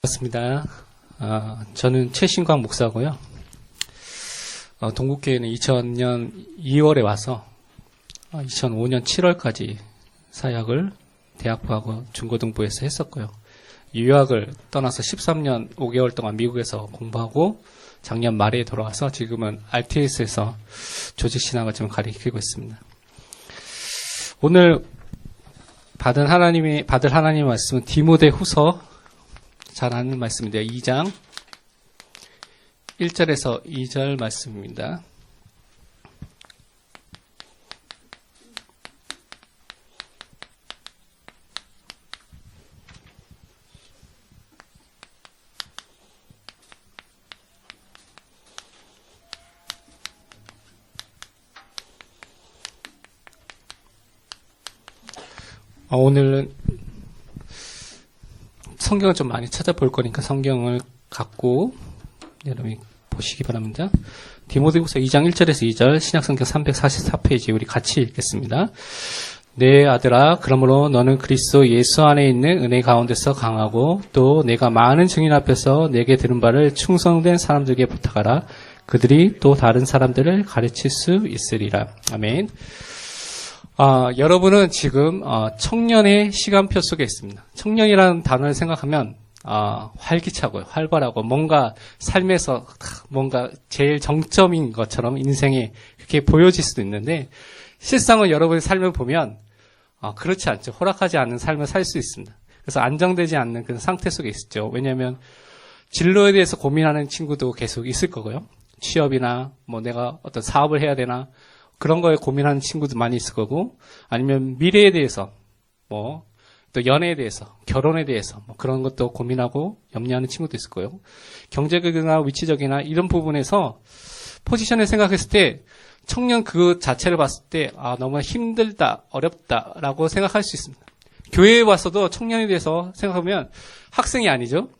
반갑습니다. 저는 최신광 목사고요. 동국교회는 2000년 2월에 와서 2005년 7월까지 사역을 대학부하고 중고등부에서 했었고요. 유학을 떠나서 13년 5개월 동안 미국에서 공부하고 작년 말에 돌아와서 지금은 RTS에서 조직신학을 좀 가르치고 있습니다. 오늘 받을 하나님의 말씀은 디모데후서 잘 아는 말씀인데요. 2장 1절에서 2절 말씀입니다. 오늘은 성경을 좀 많이 찾아볼 거니까 성경을 갖고 여러분이 보시기 바랍니다. 디모데후서 2장 1절에서 2절 신약성경 344페이지 우리 같이 읽겠습니다. 내 아들아, 그러므로 너는 그리스도 예수 안에 있는 은혜 가운데서 강하고 또 내가 많은 증인 앞에서 내게 들은 바를 충성된 사람들에게 부탁하라. 그들이 또 다른 사람들을 가르칠 수 있으리라. 아멘. 여러분은 지금 청년의 시간표 속에 있습니다. 청년이라는 단어를 생각하면 활기차고요, 활발하고 뭔가 삶에서 뭔가 제일 정점인 것처럼 인생에 그렇게 보여질 수도 있는데 실상은 여러분의 삶을 보면 그렇지 않죠. 호락하지 않은 삶을 살 수 있습니다. 그래서 안정되지 않는 그런 상태 속에 있죠. 왜냐하면 진로에 대해서 고민하는 친구도 계속 있을 거고요. 취업이나 뭐 내가 어떤 사업을 해야 되나 그런 거에 고민하는 친구도 많이 있을 거고, 아니면 미래에 대해서, 또 연애에 대해서, 결혼에 대해서, 그런 것도 고민하고 염려하는 친구도 있을 거예요. 경제적이나 위치적이나 이런 부분에서 포지션을 생각했을 때, 청년 그 자체를 봤을 때, 너무 힘들다, 어렵다라고 생각할 수 있습니다. 교회에 와서도 청년에 대해서 생각하면 학생이 아니죠.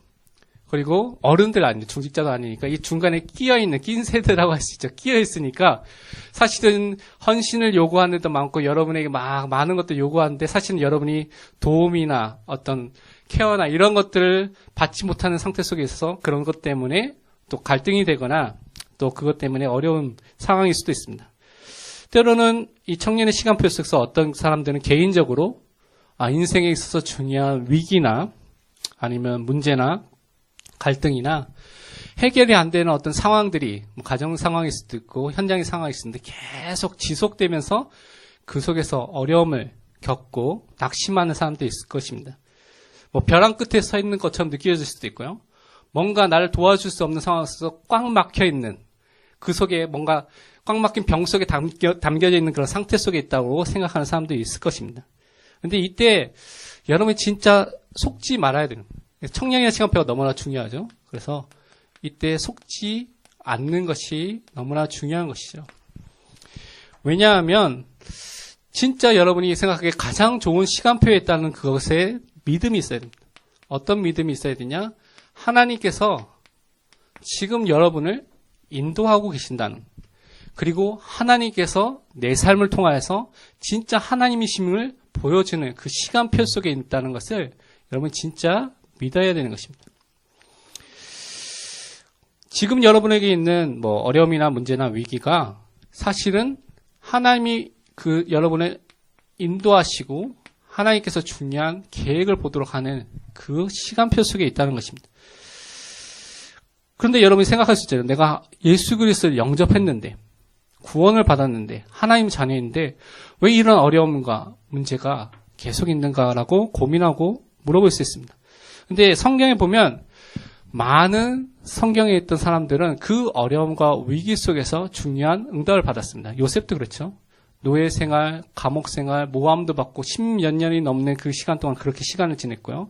그리고 어른들 아니죠. 중직자도 아니니까 이 중간에 낀 세대라고 할 수 있죠. 끼어 있으니까 사실은 헌신을 요구하는 데도 많고 여러분에게 막 많은 것들 요구하는데 사실은 여러분이 도움이나 어떤 케어나 이런 것들을 받지 못하는 상태 속에 있어서 그런 것 때문에 또 갈등이 되거나 또 그것 때문에 어려운 상황일 수도 있습니다. 때로는 이 청년의 시간표 속에서 어떤 사람들은 개인적으로 인생에 있어서 중요한 위기나 아니면 문제나 갈등이나 해결이 안 되는 어떤 상황들이 가정 상황일 수도 있고 현장의 상황일 수도 있는데 계속 지속되면서 그 속에서 어려움을 겪고 낙심하는 사람도 있을 것입니다. 벼랑 끝에 서 있는 것처럼 느껴질 수도 있고요. 뭔가 나를 도와줄 수 없는 상황에서 꽉 막혀 있는 그 속에 뭔가 꽉 막힌 병 속에 담겨져 있는 그런 상태 속에 있다고 생각하는 사람도 있을 것입니다. 근데 이때 여러분이 진짜 속지 말아야 됩니다. 청년의 시간표가 너무나 중요하죠. 그래서 이때 속지 않는 것이 너무나 중요한 것이죠. 왜냐하면 진짜 여러분이 생각하기에 가장 좋은 시간표에 있다는 그것에 믿음이 있어야 됩니다. 어떤 믿음이 있어야 되냐? 하나님께서 지금 여러분을 인도하고 계신다는, 그리고 하나님께서 내 삶을 통하여서 진짜 하나님이심을 보여주는 그 시간표 속에 있다는 것을 여러분 진짜 믿어야 되는 것입니다. 지금 여러분에게 있는 어려움이나 문제나 위기가 사실은 하나님이 여러분을 인도하시고 하나님께서 중요한 계획을 보도록 하는 그 시간표 속에 있다는 것입니다. 그런데 여러분이 생각할 수 있잖아요. 내가 예수 그리스도를 영접했는데 구원을 받았는데 하나님 자녀인데 왜 이런 어려움과 문제가 계속 있는가라고 고민하고 물어볼 수 있습니다. 근데 성경에 보면 많은 성경에 있던 사람들은 그 어려움과 위기 속에서 중요한 응답을 받았습니다. 요셉도 그렇죠. 노예 생활, 감옥 생활, 모함도 받고 10몇 년이 넘는 그 시간 동안 그렇게 시간을 지냈고요.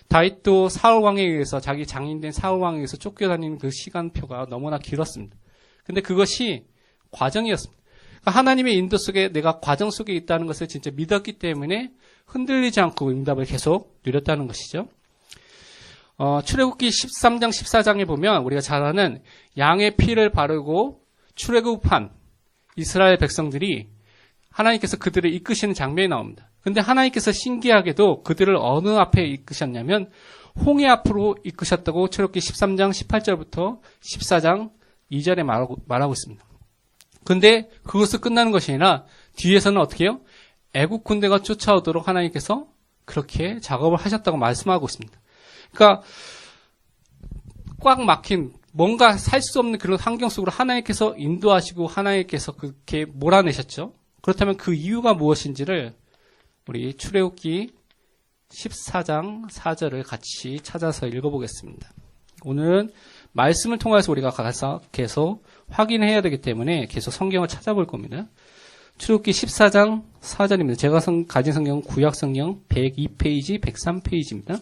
다윗도 사울왕에 의해서 자기 장인된 사울왕에 의해서 쫓겨다니는 그 시간표가 너무나 길었습니다. 근데 그것이 과정이었습니다. 그러니까 하나님의 인도 속에 내가 과정 속에 있다는 것을 진짜 믿었기 때문에 흔들리지 않고 응답을 계속 누렸다는 것이죠. 출애굽기 13장 14장에 보면 우리가 잘 아는 양의 피를 바르고 출애굽한 이스라엘 백성들이 하나님께서 그들을 이끄시는 장면이 나옵니다. 근데 하나님께서 신기하게도 그들을 어느 앞에 이끄셨냐면 홍해 앞으로 이끄셨다고 출애굽기 13장 18절부터 14장 2절에 말하고 있습니다. 근데 그것을 끝나는 것이 아니라 뒤에서는 어떻게 해요? 애국 군대가 쫓아오도록 하나님께서 그렇게 작업을 하셨다고 말씀하고 있습니다. 그러니까 꽉 막힌 뭔가 살 수 없는 그런 환경 속으로 하나님께서 인도하시고 하나님께서 그렇게 몰아내셨죠. 그렇다면 그 이유가 무엇인지를 우리 출애굽기 14장 4절을 같이 찾아서 읽어보겠습니다. 오늘은 말씀을 통해서 우리가 가서 계속 확인해야 되기 때문에 계속 성경을 찾아볼 겁니다. 출애굽기 14장 4절입니다. 제가 가진 성경은 구약 성경 102페이지, 103페이지입니다.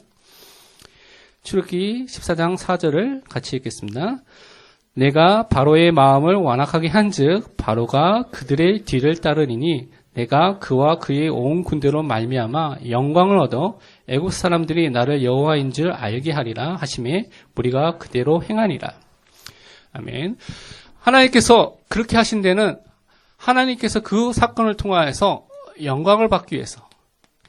출애굽기 14장 4절을 같이 읽겠습니다. 내가 바로의 마음을 완악하게 한즉 바로가 그들의 뒤를 따르리니 내가 그와 그의 온 군대로 말미암아 영광을 얻어 애굽 사람들이 나를 여호와인 줄 알게 하리라 하시매 우리가 그대로 행하니라. 아멘. 하나님께서 그렇게 하신 데는 하나님께서 그 사건을 통하여서 영광을 받기 위해서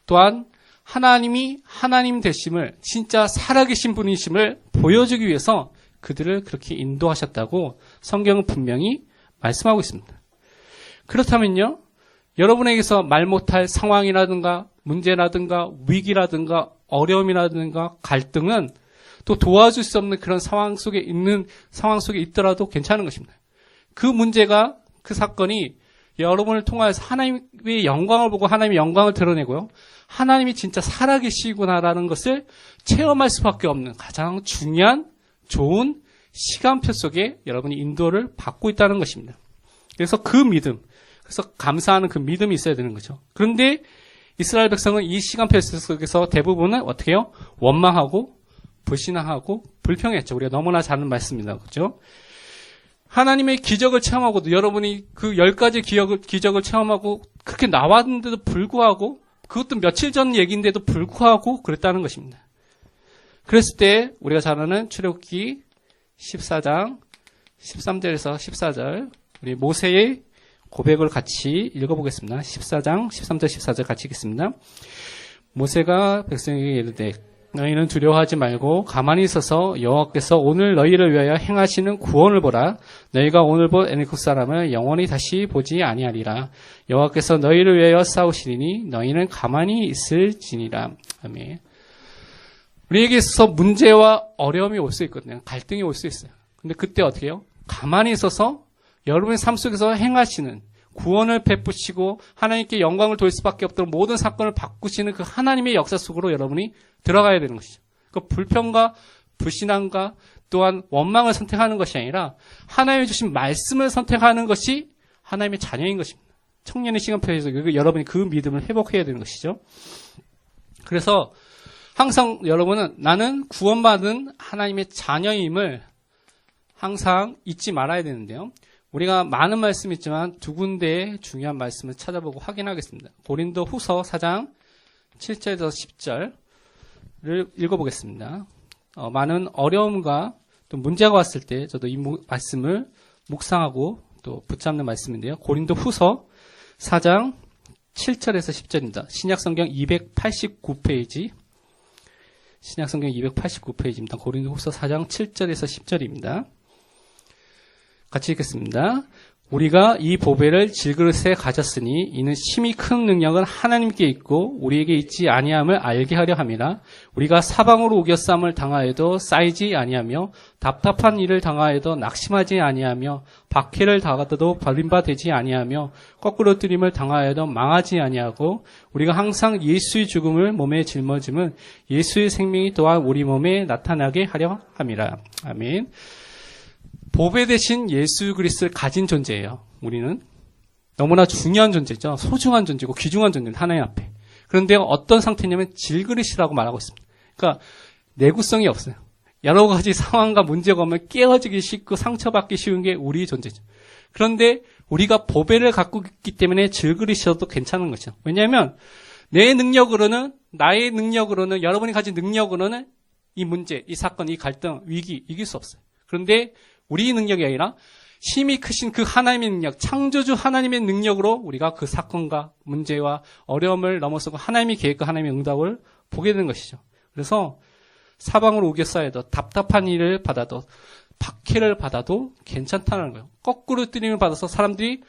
또한 하나님이 하나님 되심을 진짜 살아계신 분이심을 보여주기 위해서 그들을 그렇게 인도하셨다고 성경은 분명히 말씀하고 있습니다. 그렇다면요, 여러분에게서 말 못할 상황이라든가 문제라든가 위기라든가 어려움이라든가 갈등은 또 도와줄 수 없는 그런 상황 속에 있더라도 괜찮은 것입니다. 그 문제가 그 사건이 여러분을 통하여서 하나님의 영광을 보고 하나님의 영광을 드러내고요. 하나님이 진짜 살아계시구나라는 것을 체험할 수밖에 없는 가장 중요한 좋은 시간표 속에 여러분이 인도를 받고 있다는 것입니다. 그래서 그 믿음, 그래서 감사하는 그 믿음이 있어야 되는 거죠. 그런데 이스라엘 백성은 이 시간표 속에서 대부분은 어떻게 해요? 원망하고 불신앙하고 불평했죠. 우리가 너무나 잘 아는 말씀입니다. 그렇죠? 하나님의 기적을 체험하고도 여러분이 그 10가지 기적을 체험하고 그렇게 나왔는데도 불구하고 그것도 며칠 전 얘기인데도 불구하고 그랬다는 것입니다. 그랬을 때 우리가 잘 아는 출애굽기 14장 13절에서 14절 우리 모세의 고백을 같이 읽어보겠습니다. 14장 13절 14절 같이 읽겠습니다. 모세가 백성에게 이르되 너희는 두려워하지 말고 가만히 있어서 여호와께서 오늘 너희를 위하여 행하시는 구원을 보라. 너희가 오늘 본 애굽 사람을 영원히 다시 보지 아니하리라. 여호와께서 너희를 위하여 싸우시리니 너희는 가만히 있을지니라. 아멘. 우리에게 있어서 문제와 어려움이 올 수 있거든요. 갈등이 올 수 있어요. 근데 그때 어떻게 해요? 가만히 있어서 여러분의 삶 속에서 행하시는 구원을 베푸시고 하나님께 영광을 돌릴 수밖에 없도록 모든 사건을 바꾸시는 그 하나님의 역사 속으로 여러분이 들어가야 되는 것이죠. 그 불평과 불신앙과 또한 원망을 선택하는 것이 아니라 하나님이 주신 말씀을 선택하는 것이 하나님의 자녀인 것입니다. 청년의 시간표에서 여러분이 그 믿음을 회복해야 되는 것이죠. 그래서 항상 여러분은 나는 구원받은 하나님의 자녀임을 항상 잊지 말아야 되는데요. 우리가 많은 말씀이 있지만 두 군데의 중요한 말씀을 찾아보고 확인하겠습니다. 고린도 후서 4장 7절에서 10절을 읽어보겠습니다. 많은 어려움과 또 문제가 왔을 때 저도 이 말씀을 묵상하고 또 붙잡는 말씀인데요. 고린도 후서 4장 7절에서 10절입니다. 신약성경 289페이지. 신약성경 289페이지입니다. 고린도 후서 4장 7절에서 10절입니다. 같이 읽겠습니다. 우리가 이 보배를 질그릇에 가졌으니 이는 심히 큰 능력은 하나님께 있고 우리에게 있지 아니함을 알게 하려 함이라. 우리가 사방으로 우겨쌈을 당하여도 쌓이지 아니하며 답답한 일을 당하여도 낙심하지 아니하며 박해를 당하여도 버림받지 아니하며 거꾸로 뜨림을 당하여도 망하지 아니하고 우리가 항상 예수의 죽음을 몸에 짊어짐은 예수의 생명이 또한 우리 몸에 나타나게 하려 함이라. 아멘. 보배 대신 예수 그리스도를 가진 존재예요. 우리는 너무나 중요한 존재죠. 소중한 존재고 귀중한 존재입니다. 하나님 앞에. 그런데 어떤 상태냐면 질그릇이라고 말하고 있습니다. 그러니까 내구성이 없어요. 여러 가지 상황과 문제가 오면 깨어지기 쉽고 상처받기 쉬운 게 우리 존재죠. 그런데 우리가 보배를 갖고 있기 때문에 질그릇이어도 괜찮은 거죠. 왜냐하면 내 능력으로는 나의 능력으로는 여러분이 가진 능력으로는 이 문제, 이 사건, 이 갈등, 위기 이길 수 없어요. 그런데 우리 능력이 아니라 힘이 크신 그 하나님의 능력, 창조주 하나님의 능력으로 우리가 그 사건과 문제와 어려움을 넘어서고 하나님의 계획과 하나님의 응답을 보게 되는 것이죠. 그래서 사방으로 우겨싸여도 답답한 일을 받아도 박해를 받아도 괜찮다는 거예요. 거꾸로 뜨림을 받아서 사람들이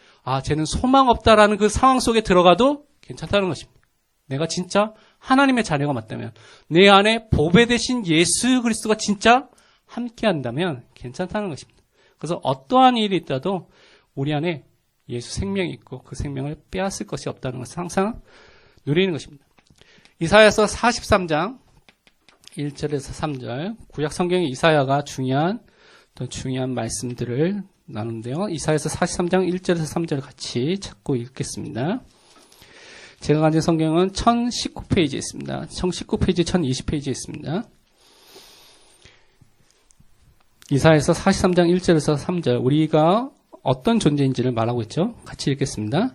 쟤는 소망 없다라는 그 상황 속에 들어가도 괜찮다는 것입니다. 내가 진짜 하나님의 자녀가 맞다면, 내 안에 보배 되신 예수 그리스도가 진짜 함께한다면 괜찮다는 것입니다. 그래서 어떠한 일이 있다도 우리 안에 예수 생명이 있고 그 생명을 빼앗을 것이 없다는 것을 항상 누리는 것입니다. 이사야서 43장 1절에서 3절, 구약 성경의 이사야가 중요한 말씀들을 나누는데요. 이사야서 43장 1절에서 3절 같이 찾고 읽겠습니다. 제가 가진 성경은 1019페이지에 있습니다. 1019페이지, 1020페이지에 있습니다. 이사야서 43장 1절에서 3절, 우리가 어떤 존재인지를 말하고 있죠. 같이 읽겠습니다.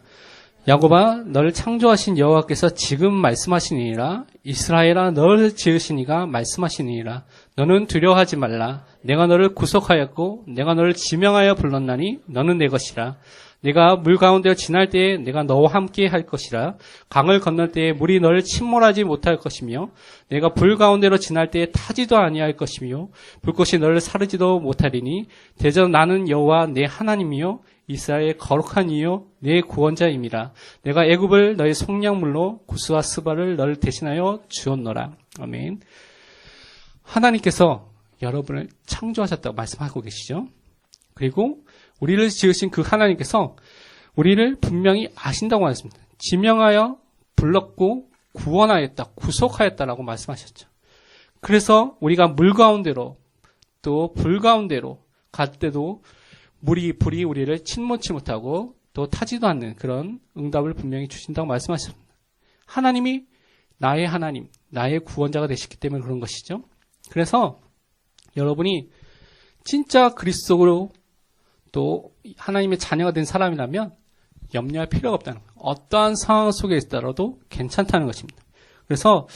야곱아, 너를 창조하신 여호와께서 지금 말씀하시니라. 이스라엘아, 너를 지으신 이가 말씀하시니라. 너는 두려워하지 말라. 내가 너를 구속하였고 내가 너를 지명하여 불렀나니 너는 내 것이라. 내가 물 가운데로 지날 때에 내가 너와 함께 할 것이라. 강을 건널 때에 물이 너를 침몰하지 못할 것이며 내가 불 가운데로 지날 때에 타지도 아니할 것이며 불꽃이 너를 사르지도 못하리니 대전 나는 여호와 내 하나님이요 이스라엘의 거룩한 이요 내 구원자임이라. 내가 애굽을 너의 속량물로 구스와 스바를 너를 대신하여 주었노라. 아멘. 하나님께서 여러분을 창조하셨다고 말씀하고 계시죠. 그리고 우리를 지으신 그 하나님께서 우리를 분명히 아신다고 말했습니다. 지명하여 불렀고 구원하였다, 구속하였다라고 말씀하셨죠. 그래서 우리가 물 가운데로 또 불 가운데로 갈 때도 불이 우리를 침몰치 못하고 또 타지도 않는 그런 응답을 분명히 주신다고 말씀하셨습니다. 하나님이 나의 하나님, 나의 구원자가 되셨기 때문에 그런 것이죠. 그래서 여러분이 진짜 그리스도로 또 하나님의 자녀가 된 사람이라면 염려할 필요가 없다는 거예요. 어떠한 상황 속에 있더라도 괜찮다는 것입니다. 그래서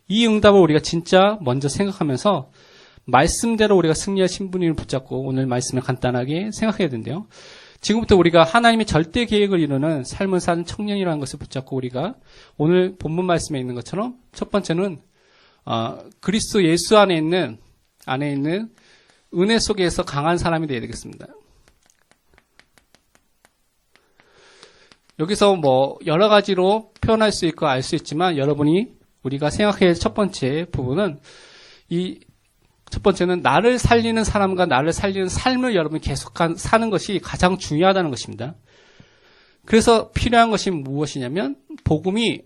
이 응답을 우리가 진짜 먼저 생각하면서 말씀대로 우리가 승리할 신분을 붙잡고 오늘 말씀을 간단하게 생각해야 되는데요. 지금부터 우리가 하나님의 절대 계획을 이루는 삶을 사는 청년이라는 것을 붙잡고 우리가 오늘 본문 말씀에 있는 것처럼 첫 번째는 그리스도 예수 안에 있는 은혜 속에서 강한 사람이 되어야 되겠습니다. 여기서 여러 가지로 표현할 수 있고 알 수 있지만 우리가 생각해야 할 첫 번째 부분은 첫 번째는 나를 살리는 사람과 나를 살리는 삶을 여러분이 계속 사는 것이 가장 중요하다는 것입니다. 그래서 필요한 것이 무엇이냐면 복음이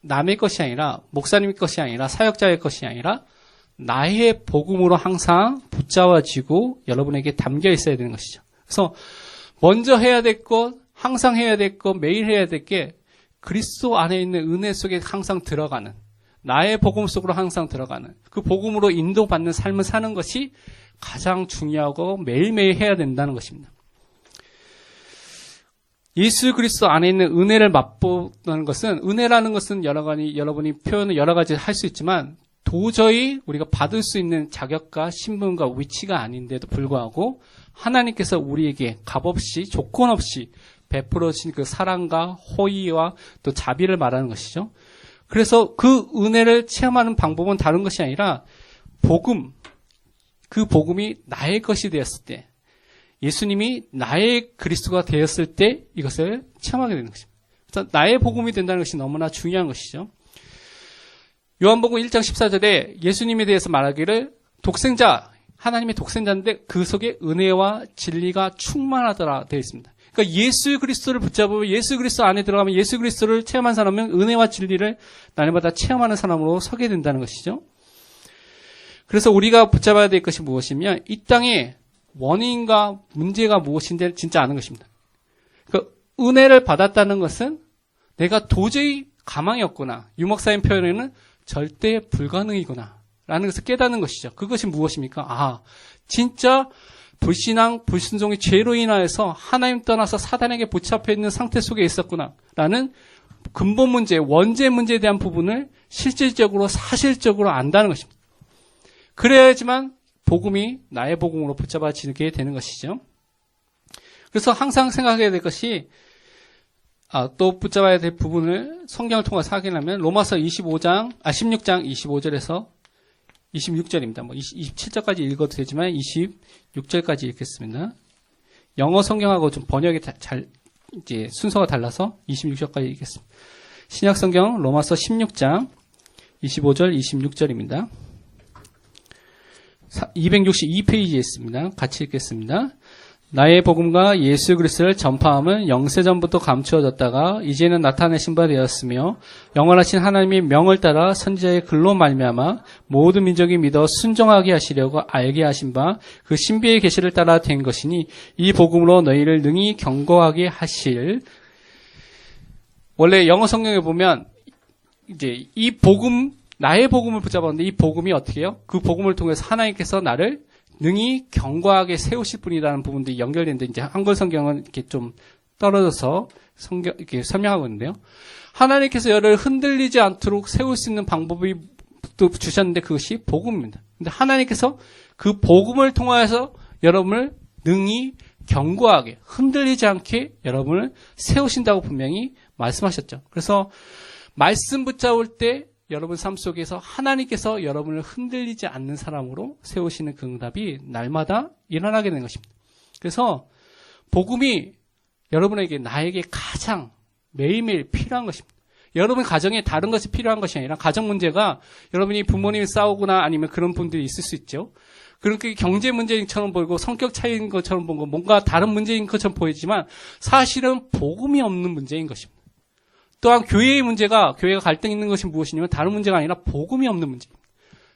남의 것이 아니라 목사님의 것이 아니라 사역자의 것이 아니라 나의 복음으로 항상 붙잡아지고 여러분에게 담겨 있어야 되는 것이죠. 그래서 먼저 해야 될 것, 항상 해야 될 것, 매일 해야 될 게 그리스도 안에 있는 은혜 속에 항상 들어가는, 나의 복음 속으로 항상 들어가는 그 복음으로 인도받는 삶을 사는 것이 가장 중요하고 매일매일 해야 된다는 것입니다. 예수 그리스도 안에 있는 은혜를 맛보는 것은, 은혜라는 것은 여러분이 표현을 여러 가지 할 수 있지만 도저히 우리가 받을 수 있는 자격과 신분과 위치가 아닌데도 불구하고 하나님께서 우리에게 값없이 조건 없이 베풀어 주신 그 사랑과 호의와 또 자비를 말하는 것이죠. 그래서 그 은혜를 체험하는 방법은 다른 것이 아니라 그 복음이 나의 것이 되었을 때, 예수님이 나의 그리스도가 되었을 때 이것을 체험하게 되는 것입니다. 그래서 나의 복음이 된다는 것이 너무나 중요한 것이죠. 요한복음 1장 14절에 예수님에 대해서 말하기를 하나님의 독생자인데 그 속에 은혜와 진리가 충만하더라 되어 있습니다. 그러니까 예수 그리스도를 붙잡으면, 예수 그리스도 안에 들어가면 예수 그리스도를 체험한 사람은 은혜와 진리를 날마다 체험하는 사람으로 서게 된다는 것이죠. 그래서 우리가 붙잡아야 될 것이 무엇이면 이 땅에 원인과 문제가 무엇인지 진짜 아는 것입니다. 그러니까 은혜를 받았다는 것은 내가 도저히 가망이 없구나. 유목사님 표현에는 절대 불가능이구나 라는 것을 깨닫는 것이죠. 그것이 무엇입니까? 진짜 불신앙, 불순종의 죄로 인하여서 하나님 떠나서 사단에게 붙잡혀 있는 상태 속에 있었구나 라는 근본 문제, 원죄 문제에 대한 부분을 실질적으로 사실적으로 안다는 것입니다. 그래야지만 복음이 나의 복음으로 붙잡아지게 되는 것이죠. 그래서 항상 생각해야 될 것이 또 붙잡아야 될 부분을 성경을 통해서 확인하면 로마서 16장 25절에서 26절입니다. 27절까지 읽어도 되지만 26절까지 읽겠습니다. 영어 성경하고 좀 번역이 이제 순서가 달라서 26절까지 읽겠습니다. 신약 성경 로마서 16장 25절 26절입니다. 262페이지에 있습니다. 같이 읽겠습니다. 나의 복음과 예수 그리스도를 전파함은 영세전부터 감추어졌다가 이제는 나타내신 바 되었으며 영원하신 하나님의 명을 따라 선지자의 글로 말미암아 모든 민족이 믿어 순종하게 하시려고 알게 하신 바 그 신비의 계시를 따라 된 것이니 이 복음으로 너희를 능히 경고하게 하실. 원래 영어 성경에 보면 이제 이 복음, 나의 복음을 붙잡았는데 이 복음이 어떻게 해요? 그 복음을 통해서 하나님께서 나를 능히 견고하게 세우실 분이라는 부분들이 연결되는데, 이제 한글 성경은 이렇게 좀 떨어져서 이렇게 설명하고 있는데요. 하나님께서 여러분을 흔들리지 않도록 세울 수 있는 방법이 또 주셨는데 그것이 복음입니다. 근데 하나님께서 그 복음을 통해서 여러분을 능히 견고하게 흔들리지 않게 여러분을 세우신다고 분명히 말씀하셨죠. 그래서 말씀 붙잡을 때 여러분 삶 속에서 하나님께서 여러분을 흔들리지 않는 사람으로 세우시는 그 응답이 날마다 일어나게 되는 것입니다. 그래서 복음이 여러분에게, 나에게 가장 매일매일 필요한 것입니다. 여러분 가정에 다른 것이 필요한 것이 아니라 가정 문제가 여러분이 부모님이 싸우거나 아니면 그런 분들이 있을 수 있죠. 그렇게 경제 문제처럼 보이고 성격 차이인 것처럼 보고 뭔가 다른 문제인 것처럼 보이지만 사실은 복음이 없는 문제인 것입니다. 또한 교회의 문제가, 교회가 갈등 있는 것이 무엇이냐면 다른 문제가 아니라 복음이 없는 문제입니다.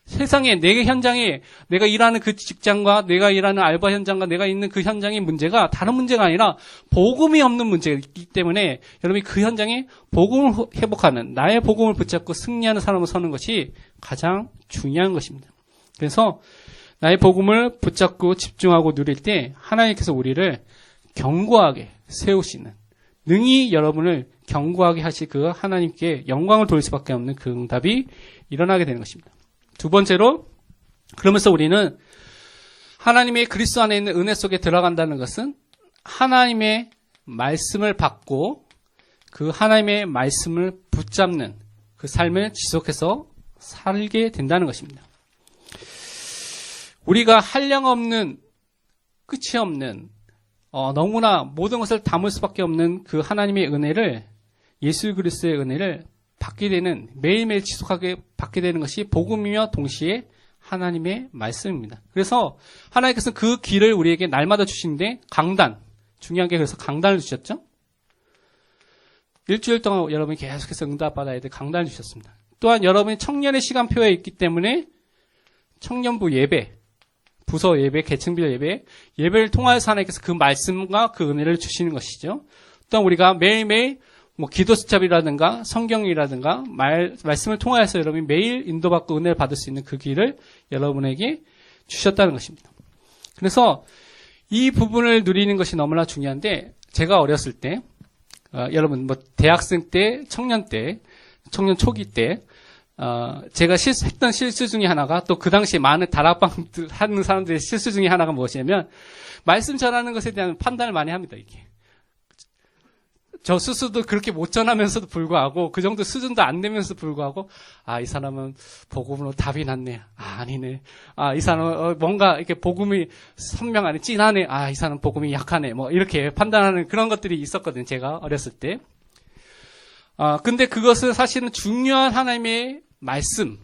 세상에, 내 현장에, 내가 일하는 그 직장과 내가 일하는 알바 현장과 내가 있는 그 현장의 문제가 다른 문제가 아니라 복음이 없는 문제이기 때문에 여러분이 그 현장에 복음을 회복하는, 나의 복음을 붙잡고 승리하는 사람으로 서는 것이 가장 중요한 것입니다. 그래서 나의 복음을 붙잡고 집중하고 누릴 때 하나님께서 우리를 견고하게 세우시는, 능히 여러분을 견고하게 하실 그 하나님께 영광을 돌릴 수밖에 없는 그 응답이 일어나게 되는 것입니다. 두 번째로, 그러면서 우리는 하나님의 그리스도 안에 있는 은혜 속에 들어간다는 것은 하나님의 말씀을 받고 그 하나님의 말씀을 붙잡는 그 삶을 지속해서 살게 된다는 것입니다. 우리가 한량없는, 끝이 없는, 너무나 모든 것을 담을 수밖에 없는 그 하나님의 은혜를, 예수 그리스도의 은혜를 받게 되는, 매일매일 지속하게 받게 되는 것이 복음이며 동시에 하나님의 말씀입니다. 그래서 하나님께서는 그 길을 우리에게 날마다 주시는데, 강단, 중요한 게 그래서 강단을 주셨죠. 일주일 동안 여러분이 계속해서 응답받아야 될 강단을 주셨습니다. 또한 여러분이 청년의 시간표에 있기 때문에 청년부 예배, 부서 예배, 계층별 예배를 통하여서 하나님께서 그 말씀과 그 은혜를 주시는 것이죠. 또한 우리가 매일매일 기도 수첩이라든가 성경이라든가 말씀을 통하여서 여러분이 매일 인도받고 은혜를 받을 수 있는 그 길을 여러분에게 주셨다는 것입니다. 그래서 이 부분을 누리는 것이 너무나 중요한데, 제가 어렸을 때, 여러분 대학생 때, 청년 청년 초기 때, 제가 했던 실수 중에 하나가, 또 그 당시에 많은 다락방 하는 사람들의 실수 중에 하나가 무엇이냐면, 말씀 전하는 것에 대한 판단을 많이 합니다, 이게. 저 스스로도 그렇게 못 전하면서도 불구하고, 그 정도 수준도 안 되면서도 불구하고, 이 사람은 복음으로 답이 났네. 아니네. 이 사람은 뭔가 이렇게 복음이 선명하네, 진하네. 이 사람은 복음이 약하네. 이렇게 판단하는 그런 것들이 있었거든요, 제가 어렸을 때. 근데 그것은 사실은 중요한 하나님의 말씀,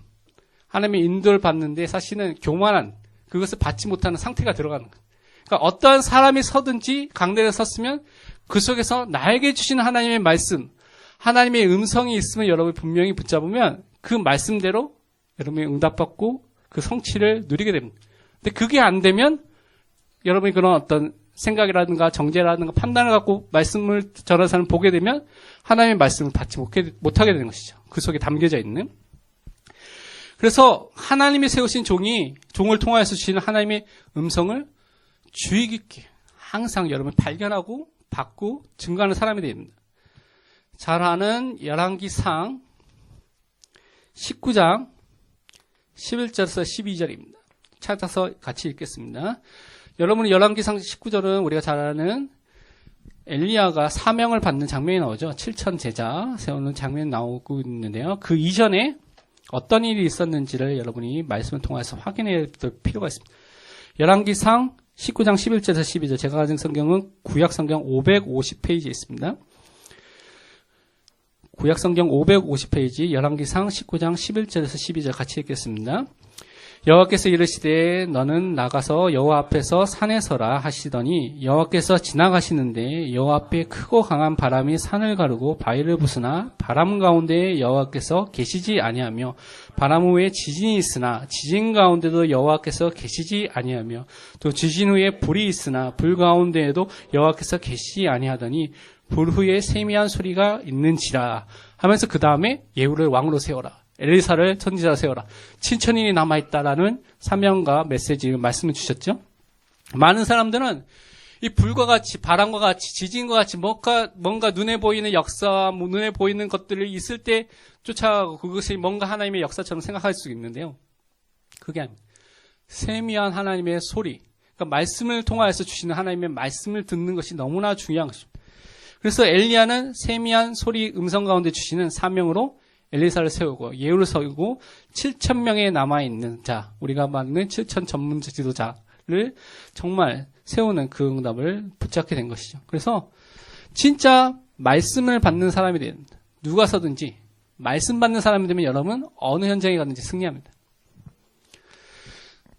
하나님의 인도를 받는데 사실은 교만한, 그것을 받지 못하는 상태가 들어가는 거예요. 그러니까 어떠한 사람이 서든지 강대에 섰으면 그 속에서 나에게 주시는 하나님의 말씀, 하나님의 음성이 있으면 여러분이 분명히 붙잡으면 그 말씀대로 여러분이 응답받고 그 성취를 누리게 됩니다. 근데 그게 안 되면 여러분이 그런 어떤 생각이라든가 정죄라든가 판단을 갖고 말씀을 전하는 사람을 보게 되면 하나님의 말씀을 받지 못하게 되는 것이죠. 그 속에 담겨져 있는. 그래서 하나님이 세우신 종을 통하여서 주시는 하나님의 음성을 주의 깊게 항상 여러분이 발견하고 받고 증거하는 사람이 됩니다. 잘 아는 열왕기상 19장 11절에서 12절입니다. 찾아서 같이 읽겠습니다. 여러분, 열왕기상 19절은 우리가 잘 아는 엘리야가 사명을 받는 장면이 나오죠. 7천 제자 세우는 장면이 나오고 있는데요. 그 이전에 어떤 일이 있었는지를 여러분이 말씀을 통해서 확인해야 될 필요가 있습니다. 열왕기상 19장 11절에서 12절, 제가 가진 성경은 구약성경 550페이지에 있습니다. 구약성경 550페이지 열왕기상 19장 11절에서 12절 같이 읽겠습니다. 여호와께서 이르시되 너는 나가서 여호와 앞에서 산에 서라 하시더니 여호와께서 지나가시는데 여호와 앞에 크고 강한 바람이 산을 가르고 바위를 부수나 바람 가운데 여호와께서 계시지 아니하며 바람 후에 지진이 있으나 지진 가운데도 여호와께서 계시지 아니하며 또 지진 후에 불이 있으나 불 가운데에도 여호와께서 계시지 아니하더니 불 후에 세미한 소리가 있는지라 하면서 그 다음에 예후를 왕으로 세워라. 엘리사를 선지자로 세워라. 7천인이 남아있다라는 사명과 메시지를 말씀을 주셨죠. 많은 사람들은 이 불과 같이 바람과 같이 지진과 같이 뭔가 눈에 보이는 역사, 눈에 보이는 것들이 있을 때 쫓아가고 그것이 뭔가 하나님의 역사처럼 생각할 수 있는데요. 그게 아닙니다. 세미한 하나님의 소리, 그러니까 말씀을 통하여서 주시는 하나님의 말씀을 듣는 것이 너무나 중요한 것입니다. 그래서 엘리야는 세미한 소리 음성 가운데 주시는 사명으로 엘리사를 세우고 예후를 세우고 7,000명에 남아있는 자, 우리가 말하는 7,000 전문 지도자를 정말 세우는 그 응답을 붙잡게 된 것이죠. 그래서 진짜 말씀을 받는 사람이 되는 누가 서든지 말씀 받는 사람이 되면 여러분 어느 현장에 가든지 승리합니다.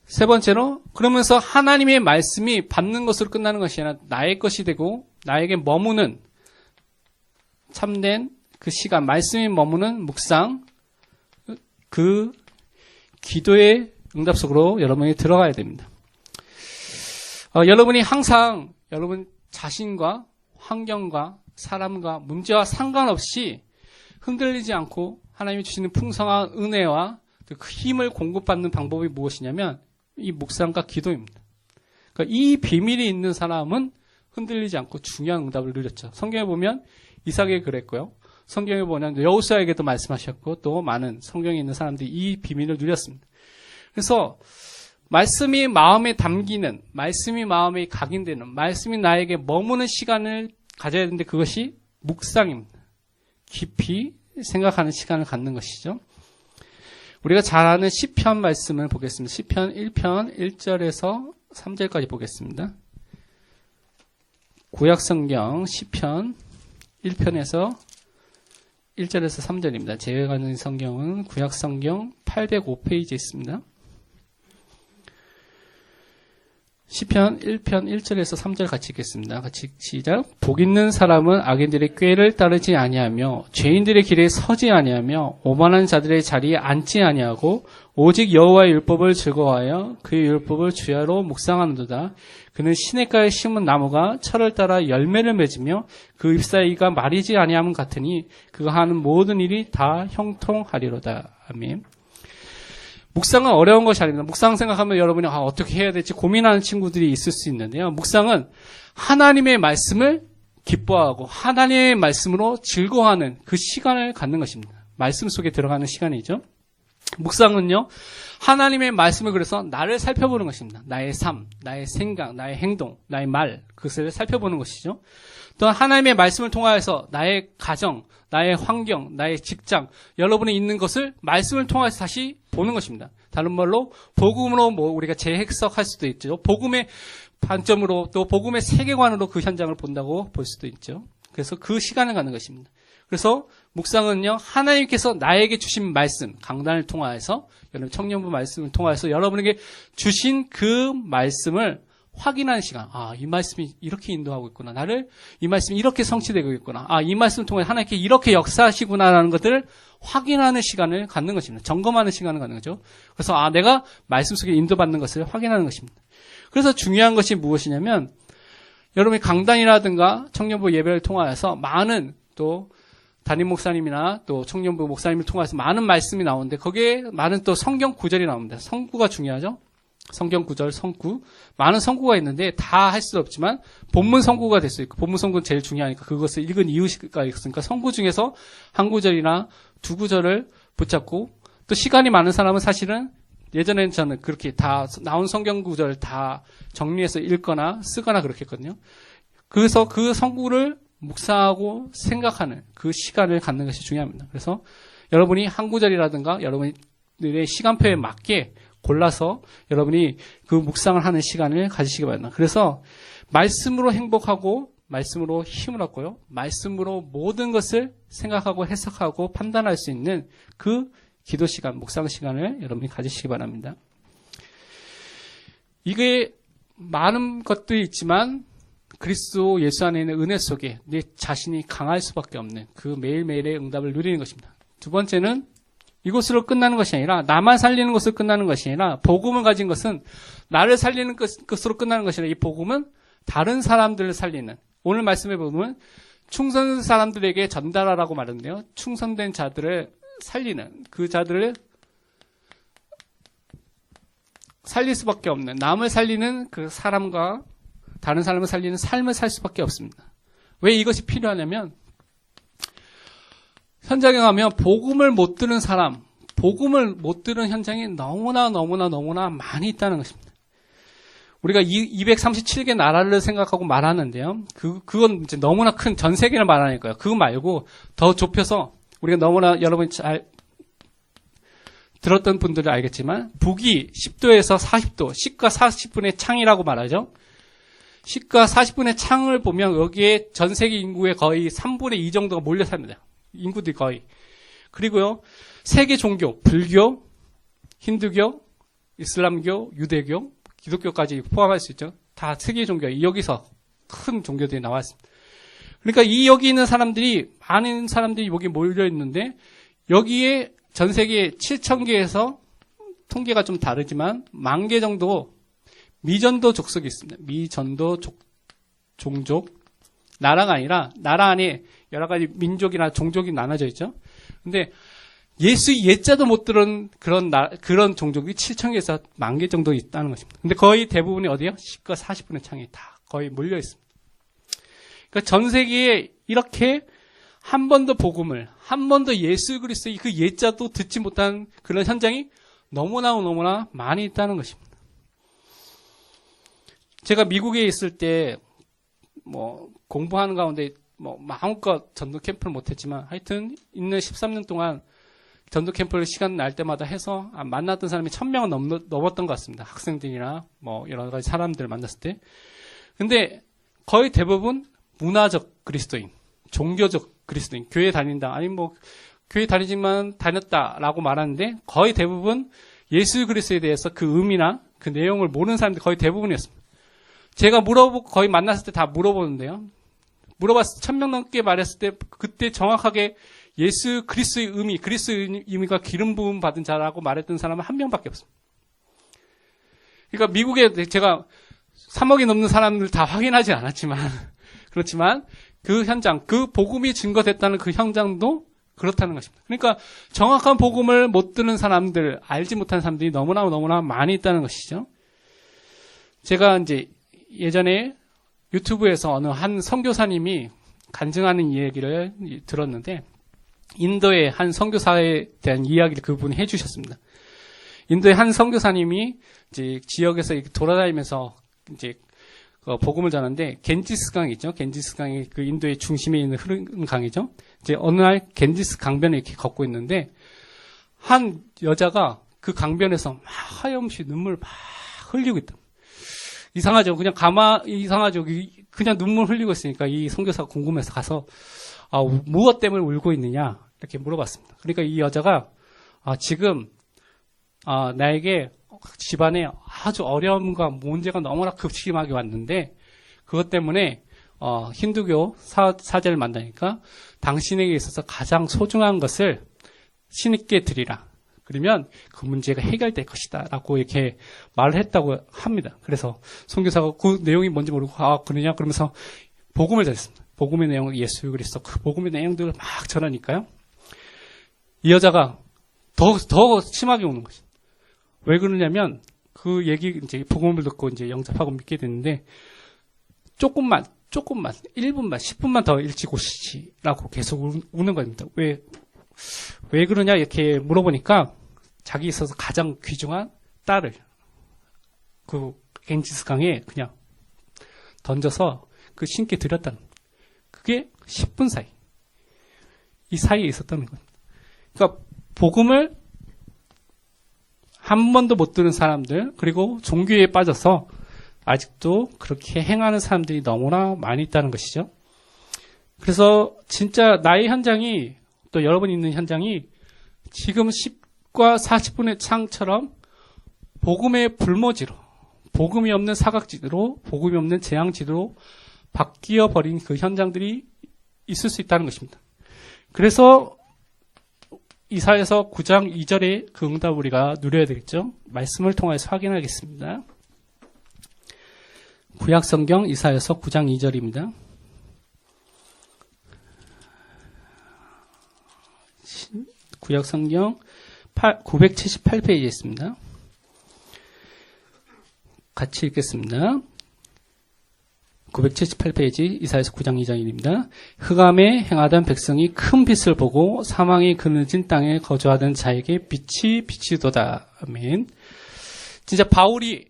세 번째로 그러면서 하나님의 말씀이 받는 것으로 끝나는 것이 아니라 나의 것이 되고 나에게 머무는 참된 그 시간, 말씀이 머무는 묵상, 그 기도의 응답 속으로 여러분이 들어가야 됩니다. 여러분이 항상 여러분 자신과 환경과 사람과 문제와 상관없이 흔들리지 않고 하나님이 주시는 풍성한 은혜와 그 힘을 공급받는 방법이 무엇이냐면 이 묵상과 기도입니다. 그러니까 이 비밀이 있는 사람은 흔들리지 않고 중요한 응답을 누렸죠. 성경에 보면 이삭에게 그랬고요. 성경에 보면 여호수아에게도 말씀하셨고 또 많은 성경에 있는 사람들이 이 비밀을 누렸습니다. 그래서 말씀이 마음에 담기는, 말씀이 마음에 각인되는, 말씀이 나에게 머무는 시간을 가져야 되는데 그것이 묵상입니다. 깊이 생각하는 시간을 갖는 것이죠. 우리가 잘 아는 시편 말씀을 보겠습니다. 시편 1편 1절에서 3절까지 보겠습니다. 구약성경 시편 1편에서 1절에서 3절입니다. 제가 가는 성경은 구약성경 805페이지에 있습니다. 시편 1편 1절에서 3절 같이 읽겠습니다. 같이 시작. 복 있는 사람은 악인들의 꾀를 따르지 아니하며 죄인들의 길에 서지 아니하며 오만한 자들의 자리에 앉지 아니하고 오직 여호와의 율법을 즐거워하여 그의 율법을 주야로 묵상하는도다. 그는 시냇가에 심은 나무가 철을 따라 열매를 맺으며 그 잎사귀가 마르지 아니함은 같으니 그가 하는 모든 일이 다 형통하리로다. 아멘. 묵상은 어려운 것이 아닙니다. 묵상 생각하면 여러분이 어떻게 해야 될지 고민하는 친구들이 있을 수 있는데요. 묵상은 하나님의 말씀을 기뻐하고 하나님의 말씀으로 즐거워하는 그 시간을 갖는 것입니다. 말씀 속에 들어가는 시간이죠. 묵상은요, 하나님의 말씀을 그래서 나를 살펴보는 것입니다. 나의 삶, 나의 생각, 나의 행동, 나의 말, 그것을 살펴보는 것이죠. 또 하나님의 말씀을 통하여서 나의 가정, 나의 환경, 나의 직장, 여러분이 있는 것을 말씀을 통해서 다시 보는 것입니다. 다른 말로 복음으로 우리가 재해석할 수도 있죠. 복음의 관점으로 또 복음의 세계관으로 그 현장을 본다고 볼 수도 있죠. 그래서 그 시간을 갖는 것입니다. 그래서 묵상은요, 하나님께서 나에게 주신 말씀, 강단을 통하여서 여러분 청년부 말씀을 통하여서 여러분에게 주신 그 말씀을 확인하는 시간. 이 말씀이 이렇게 인도하고 있구나. 나를 이 말씀이 이렇게 성취되고 있구나. 이 말씀을 통해 하나님께 이렇게 역사하시구나라는 것들을 확인하는 시간을 갖는 것입니다. 점검하는 시간을 갖는 거죠. 그래서 내가 말씀 속에 인도받는 것을 확인하는 것입니다. 그래서 중요한 것이 무엇이냐면 여러분이 강단이라든가 청년부 예배를 통하여서 많은 또 담임 목사님이나 또 청년부 목사님을 통해서 많은 말씀이 나오는데 거기에 많은 또 성경 구절이 나옵니다. 성구가 중요하죠. 성경 구절, 성구. 많은 성구가 있는데 다 할 수 없지만 본문 성구가 될 수 있고 본문 성구는 제일 중요하니까 그것을 읽은 이유가 있으니까 성구 중에서 한 구절이나 두 구절을 붙잡고 또 시간이 많은 사람은 사실은 예전에는 저는 그렇게 다 나온 성경 구절 다 정리해서 읽거나 쓰거나 그렇게 했거든요. 그래서 그 성구를 묵상하고 생각하는 그 시간을 갖는 것이 중요합니다. 그래서 여러분이 한 구절이라든가 여러분들의 시간표에 맞게 골라서 여러분이 그 묵상을 하는 시간을 가지시기 바랍니다. 그래서 말씀으로 행복하고 말씀으로 힘을 얻고요. 말씀으로 모든 것을 생각하고 해석하고 판단할 수 있는 그 기도 시간, 묵상 시간을 여러분이 가지시기 바랍니다. 이게 많은 것들이 있지만 그리스도 예수 안에 있는 은혜 속에 내 자신이 강할 수밖에 없는 그 매일매일의 응답을 누리는 것입니다. 두 번째는 이것으로 끝나는 것이 아니라 나만 살리는 것으로 끝나는 것이 아니라 복음을 가진 것은 나를 살리는 것으로 끝나는 것이 아니라 이 복음은 다른 사람들을 살리는, 오늘 말씀해 보면 충성된 사람들에게 전달하라고 말하는데요. 충성된 자들을 살리는, 그 자들을 살릴 수밖에 없는, 남을 살리는 그 사람과 다른 사람을 살리는 삶을 살 수밖에 없습니다. 왜 이것이 필요하냐면 현장에 가면 복음을 못 들은 사람, 복음을 못 들은 현장이 너무나 많이 있다는 것입니다. 우리가 237개 나라를 생각하고 말하는데요. 그건 이제 너무나 큰 전 세계를 말하니까요. 그거 말고 더 좁혀서 우리가 너무나 여러분이 잘 들었던 분들은 알겠지만 북위 10도에서 40도, 시가 40분의 창이라고 말하죠. 시가 40분의 창을 보면 여기에 전 세계 인구의 거의 3분의 2 정도가 몰려 삽니다. 인구들이 거의. 그리고요, 세계 종교, 불교, 힌두교, 이슬람교, 유대교, 기독교까지 포함할 수 있죠. 다 세계 종교, 여기서 큰 종교들이 나왔습니다. 그러니까 여기 있는 사람들이, 많은 사람들이 여기 몰려 있는데, 여기에 전 세계 7,000개에서 통계가 좀 다르지만, 10,000개 정도 미전도 족속이 있습니다. 미전도 종족. 나라가 아니라, 나라 안에 여러 가지 민족이나 종족이 나눠져 있죠. 근데 예수 예자도 못 들은 그런 종족이 7,000개에서 10,000개 정도 있다는 것입니다. 근데 거의 대부분이 어디요? 시가 40분의 창이 다 거의 몰려 있습니다. 그러니까 전 세계에 이렇게 한 번도 복음을, 한 번도 예수 그리스도의 그 예자도 듣지 못한 그런 현장이 너무나 많이 있다는 것입니다. 제가 미국에 있을 때 공부하는 가운데 마음껏 전도 캠프를 못했지만 하여튼 있는 13년 동안 전도 캠프를 시간 날 때마다 해서 만났던 사람이 1,000명은 넘었던 것 같습니다. 학생들이나 여러 가지 사람들을 만났을 때. 근데 거의 대부분 문화적 그리스도인, 종교적 그리스도인, 교회 다닌다. 아니 교회 다니지만 다녔다라고 말하는데 거의 대부분 예수 그리스도에 대해서 그 의미나 그 내용을 모르는 사람들이 거의 대부분이었습니다. 제가 거의 만났을 때 다 물어보는데요. 물어봤을 때 1,000명 넘게 말했을 때 그때 정확하게 예수 그리스도의 의미, 그리스도의 의미가 기름 부음 받은 자라고 말했던 사람은 한 명밖에 없습니다. 그러니까 미국에 제가 3억이 넘는 사람들 다 확인하지 않았지만 그렇지만 그 현장, 그 복음이 증거됐다는 그 현장도 그렇다는 것입니다. 그러니까 정확한 복음을 못 듣는 사람들, 알지 못하는 사람들이 너무나 많이 있다는 것이죠. 제가 이제 예전에 유튜브에서 어느 한 선교사님이 간증하는 이야기를 들었는데 인도의 한 선교사에 대한 이야기를 그분이 해주셨습니다. 인도의 한 선교사님이 이제 지역에서 돌아다니면서 이제 복음을 전하는데 겐지스 강이 있죠. 겐지스 강이 그 인도의 중심에 있는 흐르는 강이죠. 이제 어느 날 겐지스 강변에 이렇게 걷고 있는데 한 여자가 그 강변에서 막 하염없이 눈물 막 흘리고 있다. 이상하죠. 이상하죠. 그냥 눈물 흘리고 있으니까 이 선교사가 궁금해서 가서 무엇 때문에 울고 있느냐 이렇게 물어봤습니다. 그러니까 이 여자가 지금 나에게 집안에 아주 어려움과 문제가 너무나 극심하게 왔는데 그것 때문에 힌두교 사제를 만나니까 당신에게 있어서 가장 소중한 것을 신께 드리라. 그러면 그 문제가 해결될 것이다 라고 이렇게 말을 했다고 합니다. 그래서 선교사가 그 내용이 뭔지 모르고 그러냐 그러면서 복음을 전했습니다. 복음의 내용을 예수 그리스도 그 복음의 내용들을 막 전하니까요. 이 여자가 더 심하게 오는 것이죠. 왜 그러냐면 그 얘기 이제 복음을 듣고 이제 영접하고 믿게 됐는데 조금만 1분만 10분만 더 일찍 오시지라고 계속 우는 겁니다. 왜 그러냐 이렇게 물어보니까 자기 있어서 가장 귀중한 딸을 그 겐지스 강에 그냥 던져서 그 신께 드렸다는 겁니다. 그게 10분 사이. 이 사이에 있었다는 겁니다. 그러니까 복음을 한 번도 못 들은 사람들, 그리고 종교에 빠져서 아직도 그렇게 행하는 사람들이 너무나 많이 있다는 것이죠. 그래서 진짜 나의 현장이, 또 여러분이 있는 현장이 지금 10과 40분의 창처럼 복음의 불모지로, 복음이 없는 사각지대로, 복음이 없는 재앙지대로 바뀌어 버린 그 현장들이 있을 수 있다는 것입니다. 그래서 이사야서 9장 2절의 그 응답을 우리가 누려야 되겠죠. 말씀을 통해서 확인하겠습니다. 구약성경 이사야서 9장 2절입니다. 구약성경 978페이지에 있습니다. 같이 읽겠습니다. 978페이지 이사야서 9장 2절입니다. 흑암에 행하던 백성이 큰 빛을 보고 사망이 그늘진 땅에 거주하던 자에게 빛이 비치도다. 아멘. 진짜 바울이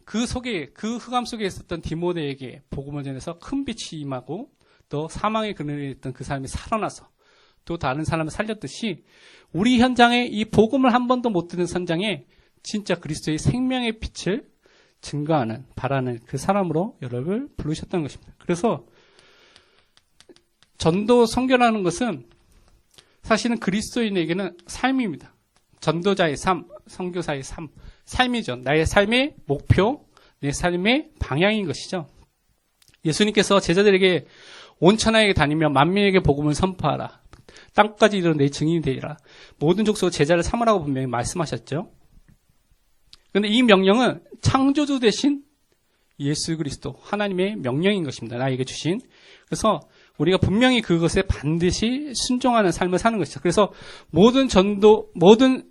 그 흑암 속에 있었던 디모데에게 복음을 전해서 큰 빛이 임하고 또 사망의 그늘에 있던 그 사람이 살아나서 또 다른 사람을 살렸듯이 우리 현장에 이 복음을 한 번도 못 듣는 현장에 진짜 그리스도의 생명의 빛을 증거하는, 바라는 그 사람으로 여러분을 부르셨다는 것입니다. 그래서 전도 선교라는 것은 사실은 그리스도인에게는 삶입니다. 전도자의 삶, 선교사의 삶, 삶이죠. 나의 삶의 목표, 내 삶의 방향인 것이죠. 예수님께서 제자들에게 온 천하에 다니며 만민에게 복음을 선포하라. 땅까지 이르러 내 증인이 되리라. 모든 족속 제자를 삼으라고 분명히 말씀하셨죠. 그런데 이 명령은 창조주 대신 예수 그리스도 하나님의 명령인 것입니다. 나에게 주신. 그래서 우리가 분명히 그것에 반드시 순종하는 삶을 사는 것이죠. 그래서 모든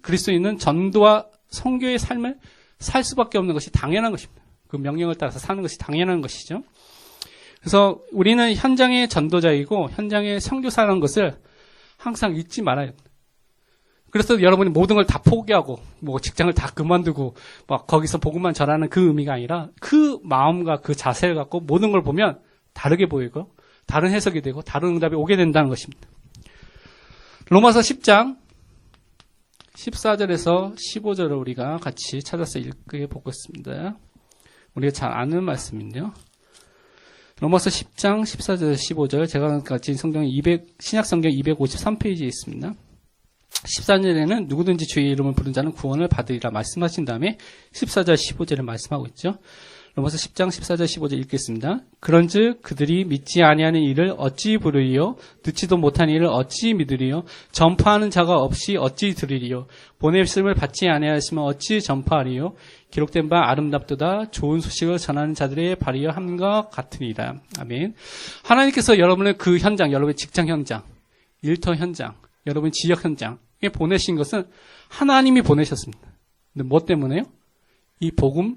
그리스도인은 전도와 선교의 삶을 살 수밖에 없는 것이 당연한 것입니다. 그 명령을 따라서 사는 것이 당연한 것이죠. 그래서 우리는 현장의 전도자이고 현장의 선교사라는 것을 항상 잊지 말아야 합니다. 그래서 여러분이 모든 걸 다 포기하고 직장을 다 그만두고 막 거기서 복음만 전하는 그 의미가 아니라 그 마음과 그 자세를 갖고 모든 걸 보면 다르게 보이고 다른 해석이 되고 다른 응답이 오게 된다는 것입니다. 로마서 10장 14절에서 15절을 우리가 같이 찾아서 읽어보겠습니다. 우리가 잘 아는 말씀인데요. 로마서 10장 14절 15절 제가 가진 성경 신약성경 253페이지에 있습니다. 14절에는 누구든지 주의 이름을 부른 자는 구원을 받으리라 말씀하신 다음에 14절 15절을 말씀하고 있죠. 로마서 10장 14절 15절 읽겠습니다. 그런즉 그들이 믿지 아니하는 일을 어찌 부르리요? 듣지도 못한 일을 어찌 믿으리요? 전파하는 자가 없이 어찌 들으리요? 보냄씀을 받지 아니하시면 어찌 전파하리요? 기록된 바 아름답도다 좋은 소식을 전하는 자들의 발이여 함과 같으니라. 아멘. 하나님께서 여러분의 그 현장, 여러분의 직장 현장, 일터 현장, 여러분 지역 현장에 보내신 것은 하나님이 보내셨습니다. 근데 뭐 때문에요? 이 복음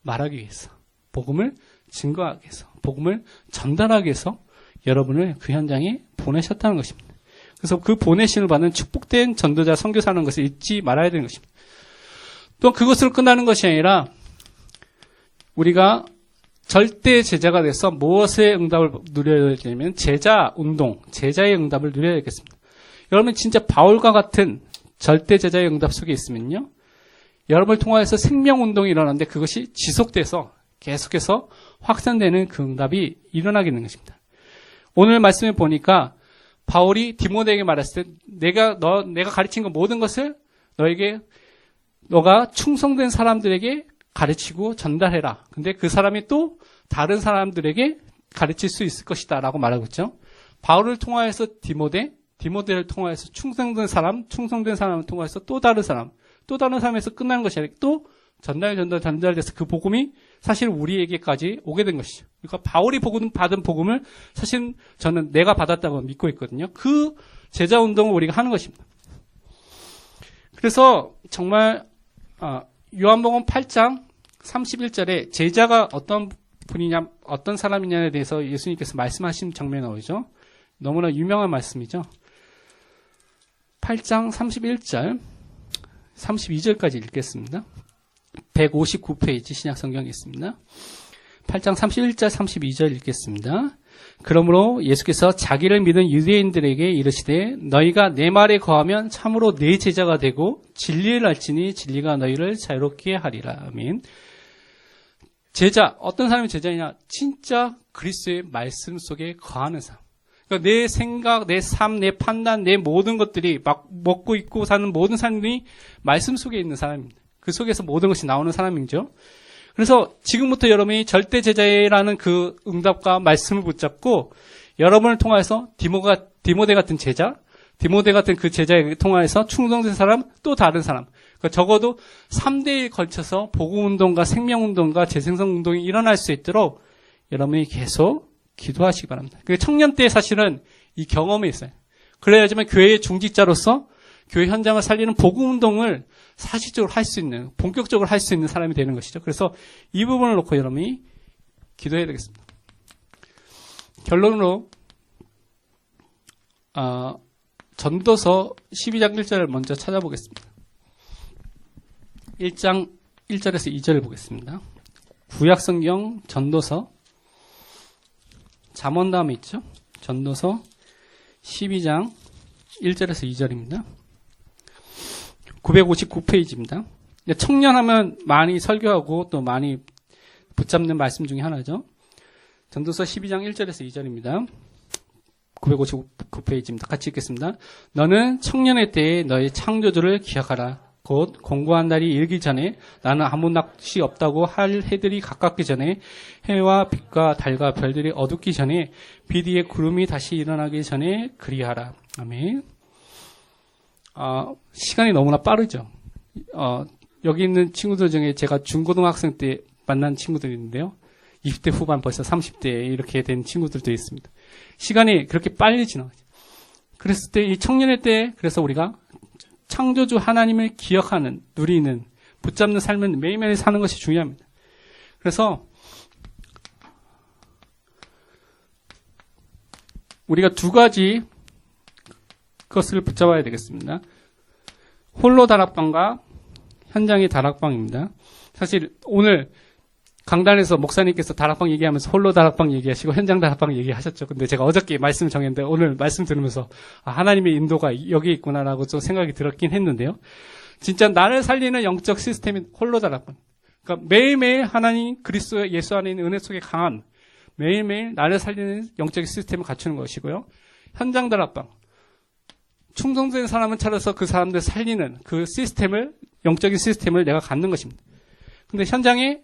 말하기 위해서, 복음을 증거하기 위해서, 복음을 전달하기 위해서 여러분을 그 현장에 보내셨다는 것입니다. 그래서 그 보내심을 받는 축복된 전도자, 선교사라는 것을 잊지 말아야 되는 것입니다. 또 그것으로 끝나는 것이 아니라 우리가 절대 제자가 돼서 무엇의 응답을 누려야 되냐면 제자 운동, 제자의 응답을 누려야 되겠습니다. 여러분 진짜 바울과 같은 절대 제자의 응답 속에 있으면요. 여러분을 통하여서 생명운동이 일어나는데 그것이 지속돼서 계속해서 확산되는 그 응답이 일어나게 되는 것입니다. 오늘 말씀에 보니까 바울이 디모데에게 말했을 때 내가 가르친 것 모든 것을 너가 충성된 사람들에게 가르치고 전달해라. 근데 그 사람이 또 다른 사람들에게 가르칠 수 있을 것이다 라고 말하고 있죠. 바울을 통하여서 디모데를 통하여서 충성된 사람을 통하여서 또 다른 사람에서 끝나는 것이 아니라 또 전달돼서 그 복음이 사실 우리에게까지 오게 된 것이죠. 그러니까 바울이 받은 복음을 사실 저는 내가 받았다고 믿고 있거든요. 그 제자 운동을 우리가 하는 것입니다. 그래서 정말 요한복음 8장 31절에 제자가 어떤 분이냐, 어떤 사람이냐에 대해서 예수님께서 말씀하신 장면이 나오죠. 너무나 유명한 말씀이죠. 8장 31절, 32절까지 읽겠습니다. 159페이지 신약성경에 있습니다. 8장 31절 32절 읽겠습니다. 그러므로 예수께서 자기를 믿은 유대인들에게 이르시되 너희가 내 말에 거하면 참으로 내 제자가 되고 진리를 알지니 진리가 너희를 자유롭게 하리라. 아멘. 제자, 어떤 사람이 제자이냐? 진짜 그리스도의 말씀 속에 거하는 사람. 그러니까 내 생각, 내 삶, 내 판단, 내 모든 것들이 막 먹고 있고 사는 모든 사람들이 말씀 속에 있는 사람입니다. 그 속에서 모든 것이 나오는 사람이죠. 그래서 지금부터 여러분이 절대 제자라는 그 응답과 말씀을 붙잡고 여러분을 통해서 디모데 같은 제자, 디모데 같은 그 제자에 통해서 충성된 사람, 또 다른 사람. 그러니까 적어도 3대에 걸쳐서 복음운동과 생명운동과 재생성운동이 일어날 수 있도록 여러분이 계속 기도하시기 바랍니다. 그 청년 때 사실은 이 경험이 있어요. 그래야지만 교회의 중직자로서 교회 현장을 살리는 복음운동을 사실적으로 할 수 있는, 본격적으로 할 수 있는 사람이 되는 것이죠. 그래서 이 부분을 놓고 여러분이 기도해야 되겠습니다. 결론으로 전도서 12장 1절을 먼저 찾아보겠습니다. 1장 1절에서 2절을 보겠습니다. 구약성경 전도서 잠언 다음에 있죠. 전도서 12장 1절에서 2절입니다. 959페이지입니다. 청년하면 많이 설교하고 또 많이 붙잡는 말씀 중에 하나죠. 전도서 12장 1절에서 2절입니다. 959페이지입니다. 같이 읽겠습니다. 너는 청년의 때에 너의 창조주를 기억하라. 곧 공고한 날이 일기 전에 나는 아무 낯이 없다고 할 해들이 가깝기 전에 해와 빛과 달과 별들이 어둡기 전에 빛 위에 구름이 다시 일어나기 전에 그리하라. 아멘. 시간이 너무나 빠르죠. 여기 있는 친구들 중에 제가 중고등학생 때 만난 친구들이 있는데요. 20대 후반 벌써 30대에 이렇게 된 친구들도 있습니다. 시간이 그렇게 빨리 지나가죠. 그랬을 때 이 청년의 때 그래서 우리가 창조주 하나님을 기억하는, 누리는, 붙잡는 삶을 매일매일 사는 것이 중요합니다. 그래서 우리가 두 가지 것을 붙잡아야 되겠습니다. 홀로 다락방과 현장의 다락방입니다. 사실 오늘 강단에서 목사님께서 다락방 얘기하면서 홀로 다락방 얘기하시고 현장 다락방 얘기하셨죠. 근데 제가 어저께 말씀 정했는데 오늘 말씀 들으면서 하나님의 인도가 여기 있구나라고 좀 생각이 들었긴 했는데요. 진짜 나를 살리는 영적 시스템이 홀로 다락방. 그러니까 매일매일 하나님 그리스도 예수 안에 있는 은혜 속에 강한 매일매일 나를 살리는 영적 시스템을 갖추는 것이고요. 현장 다락방. 충성된 사람을 찾아서 그 사람들 살리는 그 시스템을, 영적인 시스템을 내가 갖는 것입니다. 근데 현장에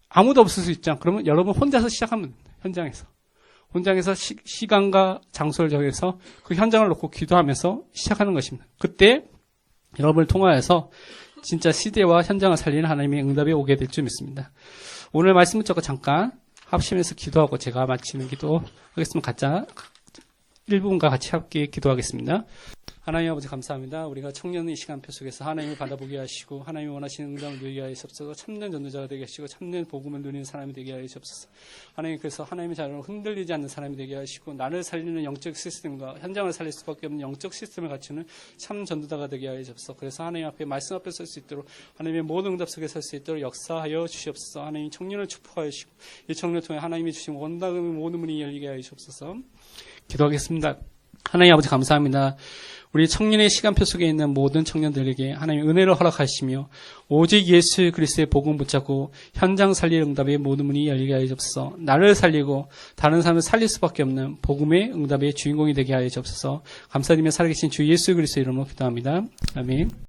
아무도 없을 수 있죠. 그러면 여러분 혼자서 시작하면 현장에서. 현장에서 시간과 장소를 정해서 그 현장을 놓고 기도하면서 시작하는 것입니다. 그때 여러분을 통하여서 진짜 시대와 현장을 살리는 하나님의 응답이 오게 될 줄 믿습니다. 오늘 말씀을 듣고 잠깐 합심해서 기도하고 제가 마치는 기도 하겠습니다. 각자 1분과 같이 함께 기도하겠습니다. 하나님 아버지 감사합니다. 우리가 청년의 시간표 속에서 하나님을 받아보게 하시고 하나님이 원하시는 응답을 누리게 하시옵소서. 참된 전도자가 되게 하시고 참된 복음을 누리는 사람이 되게 하시옵소서. 하나님께서 하나님의 자녀로 흔들리지 않는 사람이 되게 하시고 나를 살리는 영적 시스템과 현장을 살릴 수밖에 없는 영적 시스템을 갖추는 참 전도자가 되게 하시옵소서. 그래서 하나님 앞에 말씀 앞에 설 수 있도록 하나님의 모든 응답 속에 설 수 있도록 역사하여 주시옵소서. 하나님 청년을 축복하시고 이 청년을 통해 하나님이 주신 원당의 모든 문이 열리게 하시옵소서. 기도하겠습니다. 하나님 아버지 감사합니다. 우리 청년의 시간표 속에 있는 모든 청년들에게 하나님 은혜를 허락하시며 오직 예수 그리스도의 복음 붙잡고 현장 살릴 응답의 모든 문이 열리게 하여 주옵소서. 나를 살리고 다른 사람을 살릴 수밖에 없는 복음의 응답의 주인공이 되게 하여 주옵소서. 감사드리며 살아계신 주 예수 그리스도의 이름으로 기도합니다. 아멘.